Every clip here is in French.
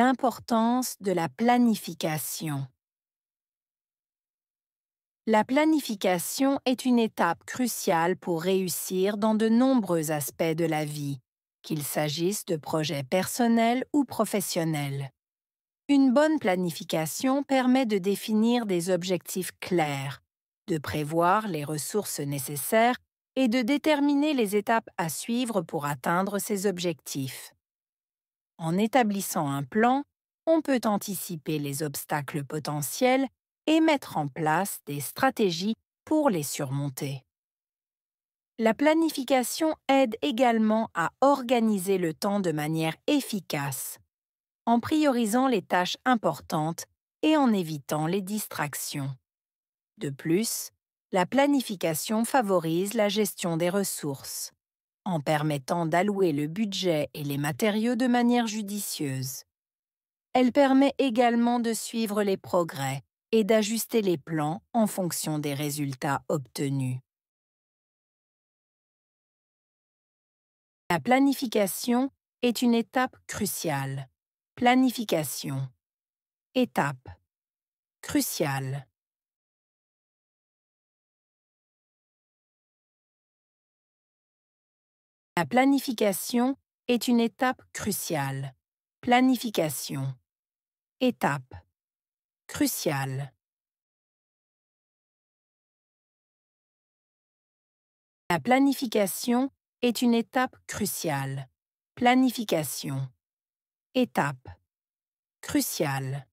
L'importance de la planification. La planification est une étape cruciale pour réussir dans de nombreux aspects de la vie, qu'il s'agisse de projets personnels ou professionnels. Une bonne planification permet de définir des objectifs clairs, de prévoir les ressources nécessaires et de déterminer les étapes à suivre pour atteindre ces objectifs. En établissant un plan, on peut anticiper les obstacles potentiels et mettre en place des stratégies pour les surmonter. La planification aide également à organiser le temps de manière efficace, en priorisant les tâches importantes et en évitant les distractions. De plus, la planification favorise la gestion des ressources, en permettant d'allouer le budget et les matériaux de manière judicieuse. Elle permet également de suivre les progrès et d'ajuster les plans en fonction des résultats obtenus. La planification est une étape cruciale. Planification. Étape. Cruciale. La planification est une étape cruciale. Planification. Étape. Cruciale. La planification est une étape cruciale. Planification. Étape. Cruciale.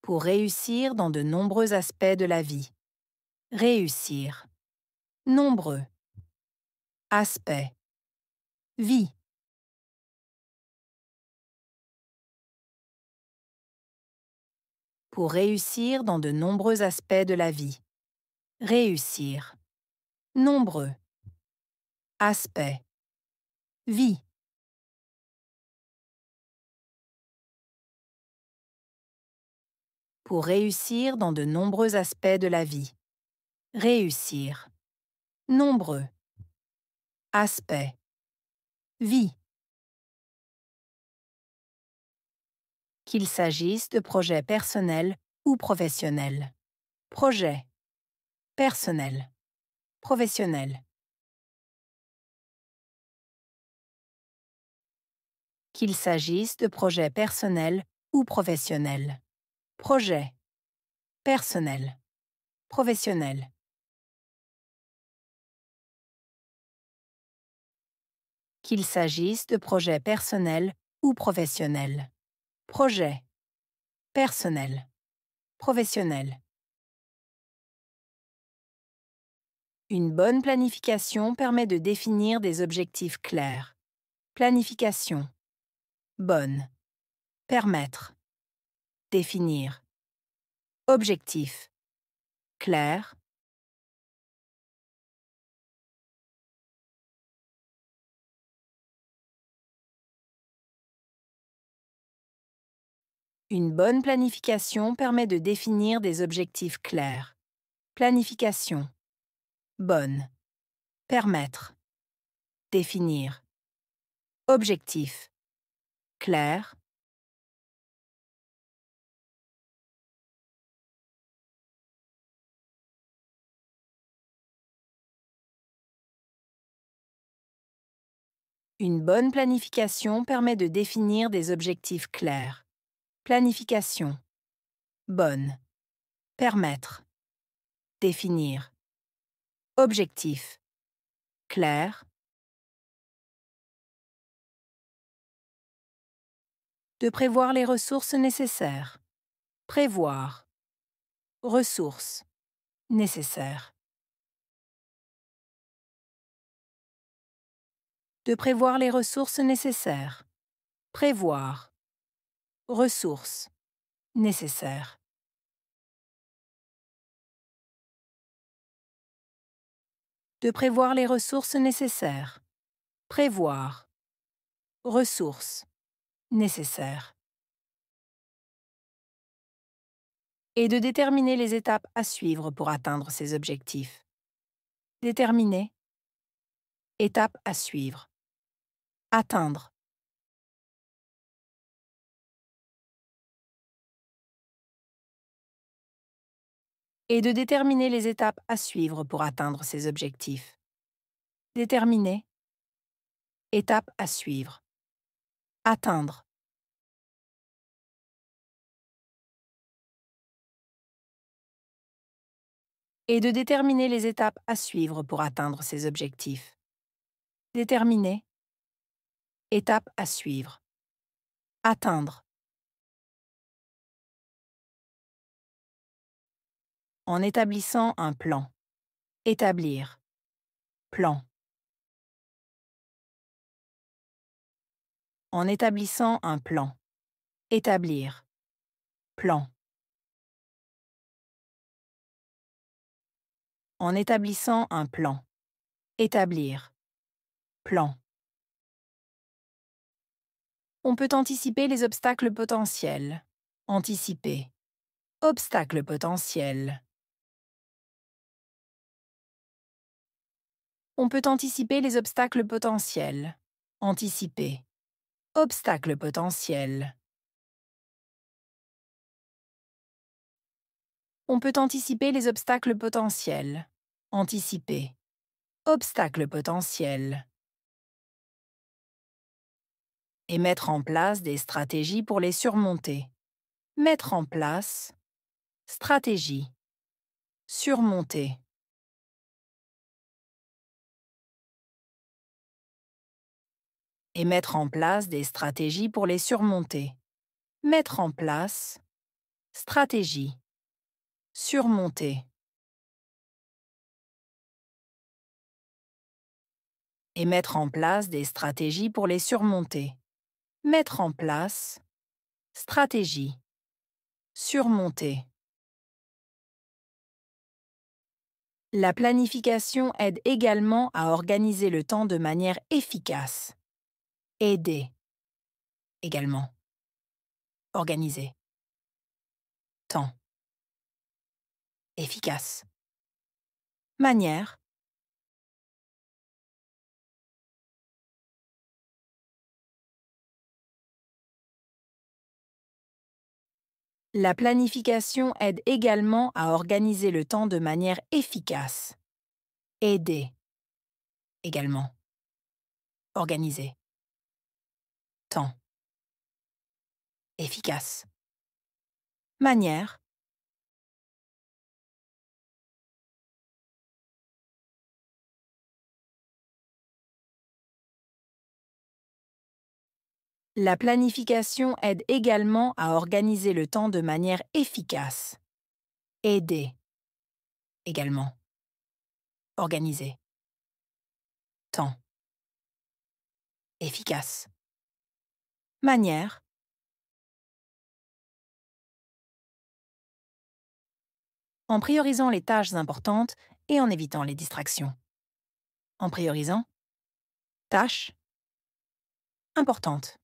Pour réussir dans de nombreux aspects de la vie. Réussir. Nombreux. Aspects. Vie. Pour réussir dans de nombreux aspects de la vie. Réussir. Nombreux. Aspects. Vie. Pour réussir dans de nombreux aspects de la vie. Réussir. Nombreux. Aspects. Vie. Qu'il s'agisse de projets personnels ou professionnels. Projet. Personnel. Professionnel. Qu'il s'agisse de projets personnels ou professionnels. Projet. Personnel. Professionnel. Qu'il s'agisse de projets personnels ou professionnels. Projet. Personnel. Professionnel. Une bonne planification permet de définir des objectifs clairs. Planification. Bonne. Permettre. Définir. Objectif. Clair. Une bonne planification permet de définir des objectifs clairs. Planification. Bonne. Permettre. Définir. Objectif. Clair. Une bonne planification permet de définir des objectifs clairs. Planification. Bonne. Permettre. Définir. Objectif. Clair. De prévoir les ressources nécessaires. Prévoir. Ressources. Nécessaires. De prévoir les ressources nécessaires. Prévoir. Ressources. Nécessaires. De prévoir les ressources nécessaires. Prévoir. Ressources. Nécessaires. Et de déterminer les étapes à suivre pour atteindre ces objectifs. Déterminer. Étapes à suivre. Atteindre. et de déterminer les étapes à suivre pour atteindre ces objectifs. Déterminer. Étape à suivre. Atteindre. Et de déterminer les étapes à suivre pour atteindre ces objectifs. Déterminer. Étape à suivre. Atteindre. En établissant un plan. Établir. Plan. En établissant un plan. Établir. Plan. En établissant un plan. Établir. Plan. On peut anticiper les obstacles potentiels. Anticiper. Obstacles potentiels. On peut anticiper les obstacles potentiels. Anticiper. Obstacles potentiels. On peut anticiper les obstacles potentiels. Anticiper. Obstacles potentiels. Et mettre en place des stratégies pour les surmonter. Mettre en place. Stratégie. Surmonter. Et mettre en place des stratégies pour les surmonter. Mettre en place. Stratégie. Surmonter. Et mettre en place des stratégies pour les surmonter. Mettre en place. Stratégie. Surmonter. La planification aide également à organiser le temps de manière efficace. Aider. Également. Organiser. Temps. Efficace. Manière. La planification aide également à organiser le temps de manière efficace. Aider. Également. Organiser. Temps. Efficace. Manière. La planification aide également à organiser le temps de manière efficace. Aider. Également. Organiser. Temps. Efficace. Manière. En priorisant les tâches importantes et en évitant les distractions. En priorisant. Tâches. Importantes.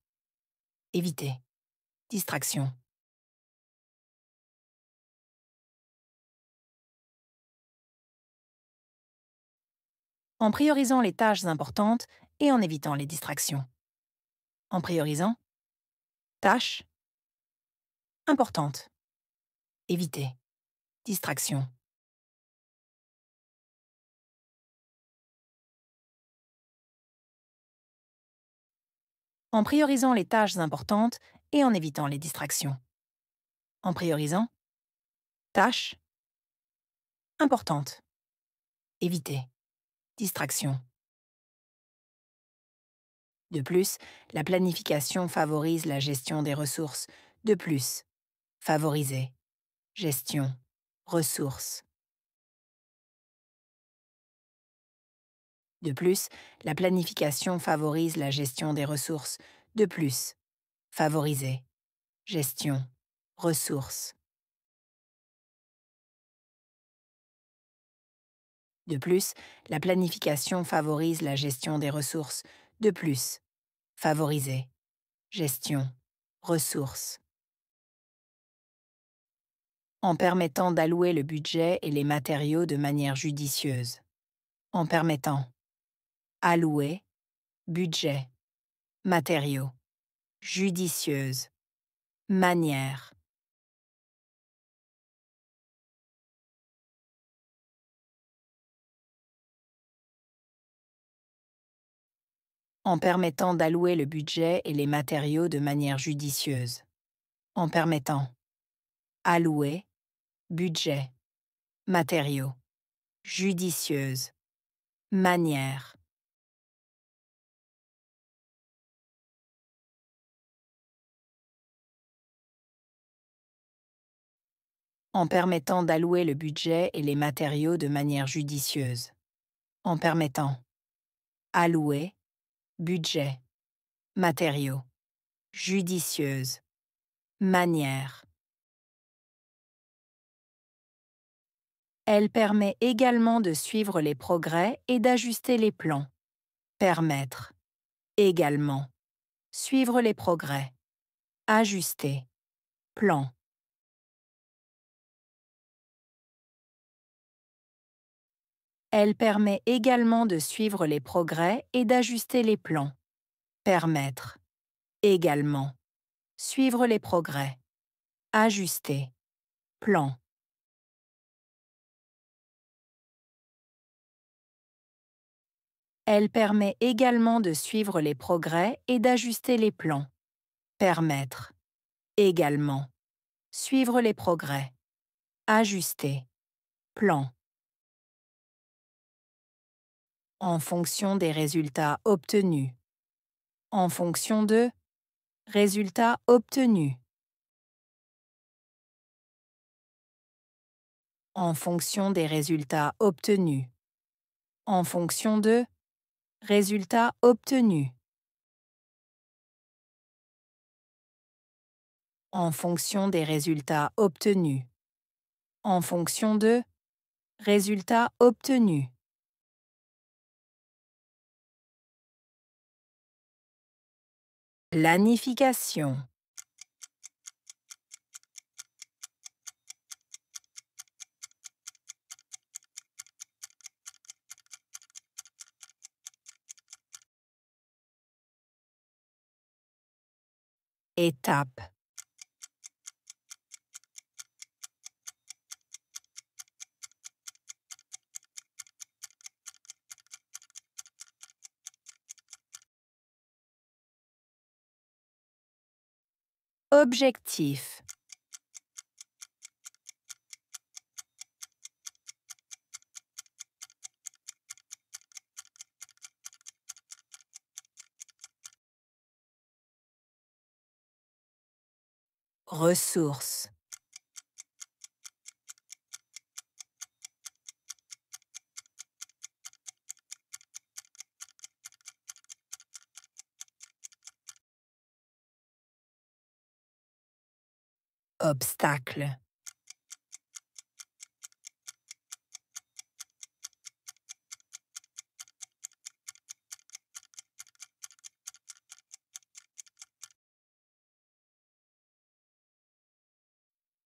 Éviter. Distraction. En priorisant les tâches importantes et en évitant les distractions. En priorisant. Tâches. Importantes. Éviter. Distraction. En priorisant les tâches importantes et en évitant les distractions. En priorisant. Tâches. Importantes. Éviter. Distraction. De plus, la planification favorise la gestion des ressources. De plus, favoriser. Gestion. Ressources. De plus, la planification favorise la gestion des ressources. De plus, favoriser. Gestion. Ressources. De plus, la planification favorise la gestion des ressources. De plus, favoriser. Gestion. Ressources. En permettant d'allouer le budget et les matériaux de manière judicieuse. En permettant. Allouer. Budget. Matériaux. Judicieuse. Manière. En permettant d'allouer le budget et les matériaux de manière judicieuse. En permettant. Allouer, budget, matériaux, judicieuse, manière. En permettant d'allouer le budget et les matériaux de manière judicieuse. En permettant. Allouer, budget, matériaux, judicieuse, manière. Elle permet également de suivre les progrès et d'ajuster les plans. Permettre. Également. Suivre les progrès. Ajuster. Plan. Elle permet également de suivre les progrès et d'ajuster les plans. Permettre. Également. Suivre les progrès. Ajuster. Plan. Elle permet également de suivre les progrès et d'ajuster les plans. Permettre. Également. Suivre les progrès. Ajuster. Plan. En fonction des résultats obtenus. En fonction de résultats obtenus. En fonction des résultats obtenus. En fonction de résultats obtenus. En fonction des résultats obtenus. En fonction de résultats obtenus. Planification. Étape. Objectif. Ressources. Obstacle.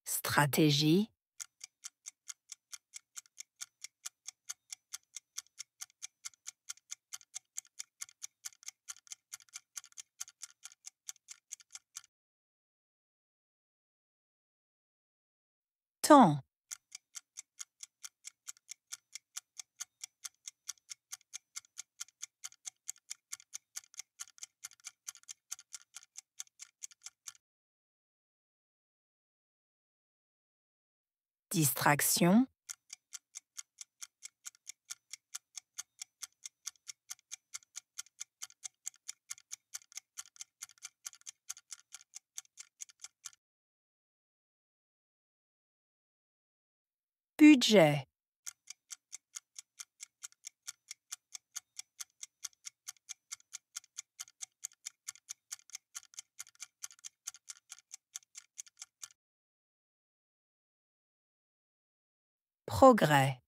Stratégie. Temps. Distraction. Budget. Progrès.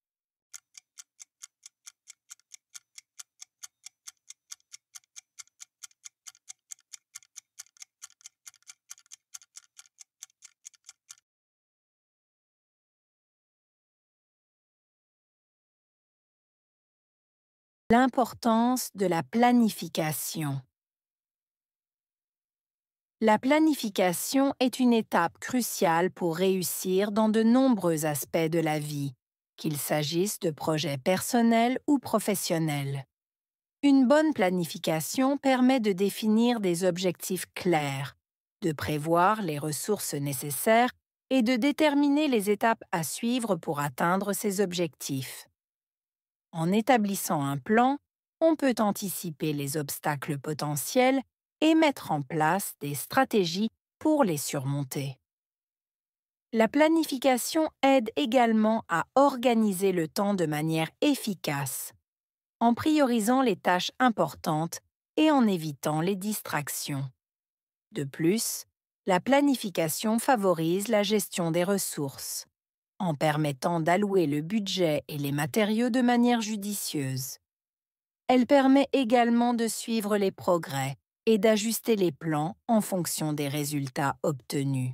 L'importance de la planification. La planification est une étape cruciale pour réussir dans de nombreux aspects de la vie, qu'il s'agisse de projets personnels ou professionnels. Une bonne planification permet de définir des objectifs clairs, de prévoir les ressources nécessaires et de déterminer les étapes à suivre pour atteindre ces objectifs. En établissant un plan, on peut anticiper les obstacles potentiels et mettre en place des stratégies pour les surmonter. La planification aide également à organiser le temps de manière efficace, en priorisant les tâches importantes et en évitant les distractions. De plus, la planification favorise la gestion des ressources, en permettant d'allouer le budget et les matériaux de manière judicieuse. Elle permet également de suivre les progrès et d'ajuster les plans en fonction des résultats obtenus.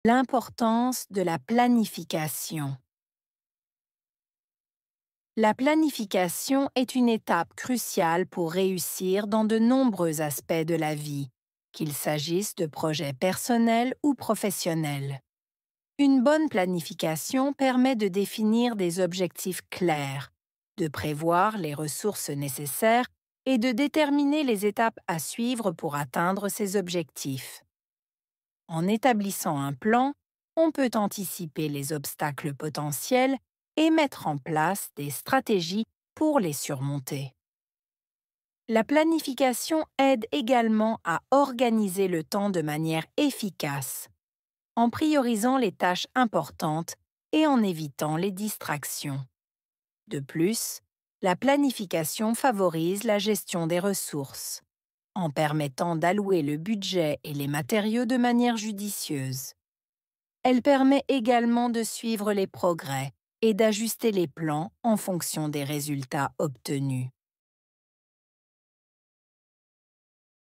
L'importance de la planification. La planification est une étape cruciale pour réussir dans de nombreux aspects de la vie, qu'il s'agisse de projets personnels ou professionnels. Une bonne planification permet de définir des objectifs clairs, de prévoir les ressources nécessaires et de déterminer les étapes à suivre pour atteindre ces objectifs. En établissant un plan, on peut anticiper les obstacles potentiels et mettre en place des stratégies pour les surmonter. La planification aide également à organiser le temps de manière efficace, en priorisant les tâches importantes et en évitant les distractions. De plus, la planification favorise la gestion des ressources, en permettant d'allouer le budget et les matériaux de manière judicieuse. Elle permet également de suivre les progrès et d'ajuster les plans en fonction des résultats obtenus.